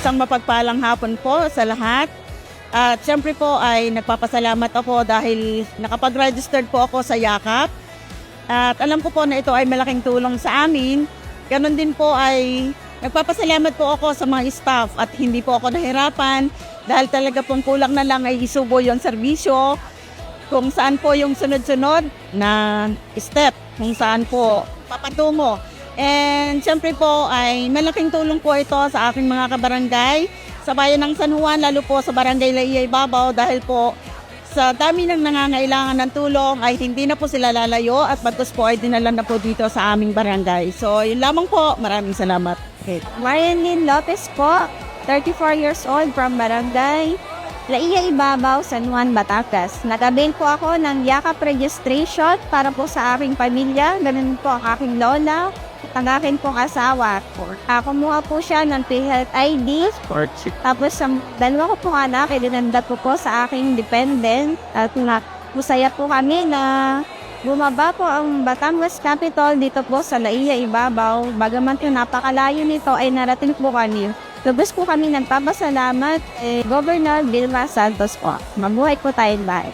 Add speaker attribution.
Speaker 1: isang mapagpalang hapon po sa lahat. At siyempre po ay nagpapasalamat ako dahil nakapag-registered po ako sa Yakap. At alam ko po na ito ay malaking tulong sa amin. Ganon din po ay nagpapasalamat po ako sa mga staff at hindi po ako nahirapan dahil talaga pong kulang na lang ay isubo yung serbisyo kung saan po yung sunod-sunod na step, kung saan po papatungo. And siyempre po ay malaking tulong po ito sa aking mga kabarangay sa bayan ng San Juan, lalo po sa barangay Laia Ibabaw dahil po sa dami ng nangangailangan ng tulong ay hindi na po sila lalayo at bagkus po ay dinala na po dito sa aming barangay. So yun lamang po, maraming salamat. Okay.
Speaker 2: Marianlyn Lopez po, 34 years old from Barangay Laia Ibabaw, San Juan, Batangas. Nag-avail po ako ng Yakap registration para po sa aking pamilya. Ganun po ang aking lola, ang aking pong asawa. Kumuha po siya ng PhilHealth ID. Tapos ang dalawa ko pong anak, ilinanda po sa aking dependent. At masaya po kami na bumaba po ang Batangas Capital dito po sa Laia Ibabaw. Bagaman po napakalayo nito ay narating po kami. Lubos po kami nagpapasalamat Governor Vilma Santos po. Mabuhay po tayong bahay.